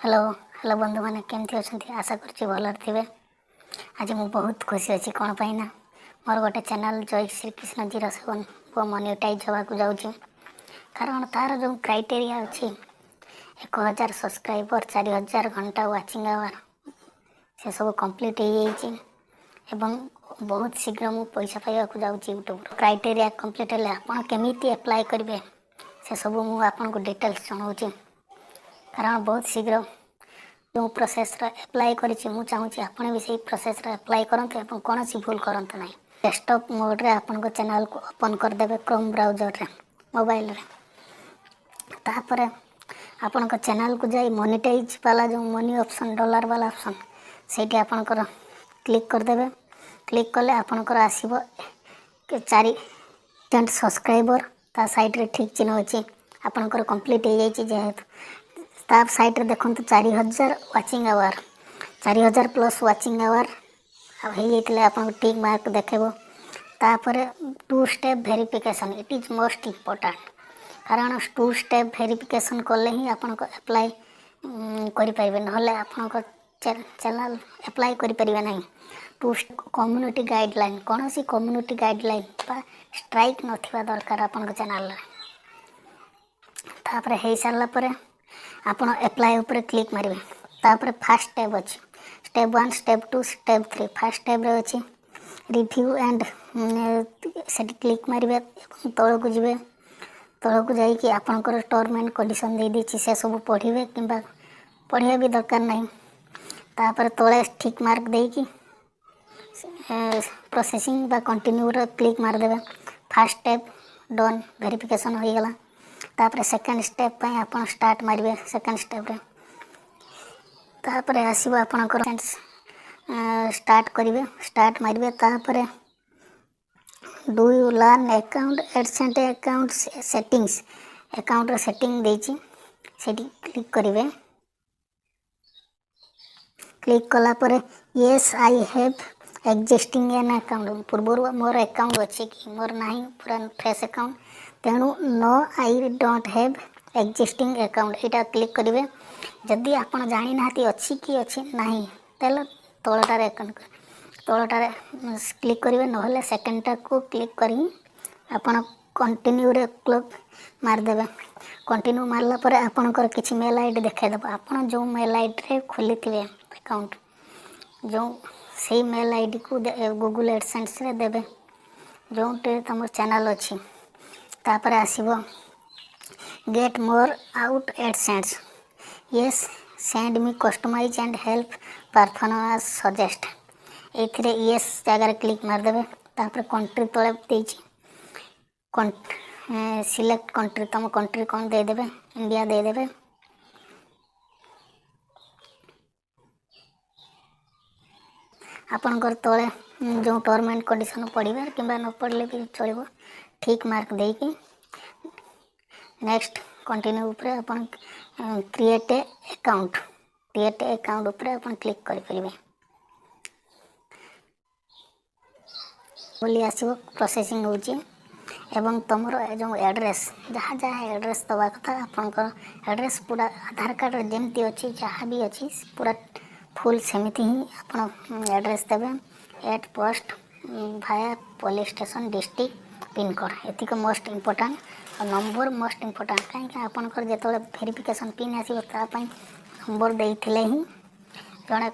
Hello hello बंधु मैंने केमती अच्छा आशा कर भलर थे। आज मुझे बहुत खुशी अच्छी कौन पाई ना मोर गोटे चैनल जय श्रीकृष्ण 07 वो मोनेटाइज होगा जाऊँगी कारण तार जो क्राइटेरिया अच्छी 1000 सब्सक्राइबर 4000 घंटा वाचिंग आवर से सब कंप्लीट हो बहुत शीघ्र मु पैसा पाइबा जाऊँगी यूट्यूब क्राइटेरिया कंप्लीट है आप केमी अप्लाई करेंगे से सब मुझे आपको डिटेल्स जनाऊँ कारण बहुत शीघ्र जो प्रोसेस एप्लाई करी मु चाहूँगी आपने भी सही प्रोसेस एप्लाई करते कौन सी भूल करते ना डेस्कटॉप मोड्रे आपण चैनल को ओपन करदे क्रोम ब्राउजर रे मोबाइल रे तापर आपण चैनल को जाई मोनेटाइज वाला जो मनी ऑप्शन डॉलर वाला ऑप्शन से आपणकर क्लिक करदे क्लिक कले आपणकर आसीबो 4 सब्सक्राइबर ता साइड रे ठीक चिन्ह अच्छी आपणकर कंप्लीट हो जाइए जेहेतु ताप साइड रे देखो 4000 watching hour 4000 plus watching hour आप टिक मार्क देखेबो तापर 2 step verification it is most important कारण 2 स्टेप वेरिफिकेशन कले ही आपन को अप्लाई करि परिबे नहले आपन को चैनल अप्लाई करि परिबे नहीं। 2 कम्युनिटी गाइडलाइन कौन सी कम्युनिटी गाइडलाइन बा स्ट्राइक नथिबा दरकार आपन को चैनल तापर हे सारला परे आपण अप्लाई ऊपर क्लिक मारे तापर फास्ट स्टेप अच्छी step 1 step 2 step 3 fast step अच्छी रिव्यू एंड से क्लिक मारे तौल को जी तौल को जाकि आपंकर टर्म एंड कंडीशन दे दी से सब पढ़े कि पढ़ा भी दरकार नहीं तापर तले ठीक मार्क देकी प्रोसेसिंग बा कंटिन्यू क्लिक मारदे फास्ट स्टेप डन वेरिफिकेशन हो गला तापर सेकेंड स्टेप पे आप स्टार्ट मारे सेकेंड स्टेप रे तापर आसो आपणकर स्टार्ट करेंगे स्टार्ट मारे तापर do you learn account adsense account settings account setting देची सेटी क्लिक करेंगे क्लिक कला पर yes I have existing an account पूर्व मोर अकाउंट अच्छे कि मोर नहीं पूरा फ्रेश अकाउंट तेणु no I don't have existing account यहाँ क्लिक करेंगे जदि आप जानी ना अच्छी कि अच्छी नहीं तेल तलटार अकाउंट तलटार क्लिक करेंगे ना सेकेंडटा को क्लिक कर कंटिन्यू रे क्लिक मारदे कंटिन्यू मारला पर आपणकर किसी मेल आईडी देखाइदेव आप जो मेल आईडी खोली थे अकाउंट जो से मेल आईडी को गूगल एडसेंस रे देवे जो तुम चैनल अच्छी तापर आसीबो get more out adsense yes send me customize and help performance suggest एथिरे येस जगह क्लिक मारदे तापर कंट्री तले देछि सिलेक्ट कंट्री तुम कंट्री कौन दे देबे इंडिया दे देबे आपनकर तले जो टर्म एंड कंडीशन पढ़े कि न पढ़ले भी चलो ठीक मार्क देकी नेक्स्ट कंटिन्यू ऊपर अपन क्रिएट अकाउंट ऊपर अपन क्लिक करें बोली आसो प्रोसेसिंग होची एवं तुम जो एड्रेस जहाँ जहाँ एड्रेस दवा कथा आपनकर एड्रेस पूरा आधार कार्ड जमती अच्छी जहाँ भी अच्छी पूरा फुल सेमती ही आप एड्रेस देवे एट पोस्ट भाया पुलिस स्टेशन डिस्ट्रिक्ट पिनकोड एतिक मोस्ट इम्पोर्टाट और नंबर मोस्ट इम्पोर्टाट कहीं आपंकर जो वेरिफिकेशन पिन आसपाई नंबर देते ही जड़े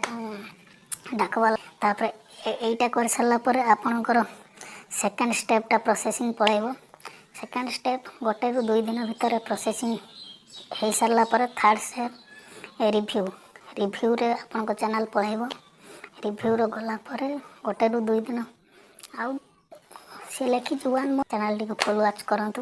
डाकवाला तापर यहीटा कर सारापर आपणकर सेकेंड स्टेपटा प्रोसेसिंग पलैब सेकेंड स्टेप गोटे रु 2 दिन भितर प्रोसेसिंग हो सारापर थर्ड स्टेप रिव्यू रे आपन चैनल पलैब रिव्यू रो गलापर गोटे रु 2 दिन आउ सी लिखी जुआन मो चैनल टी फॉलो वाच करंतु।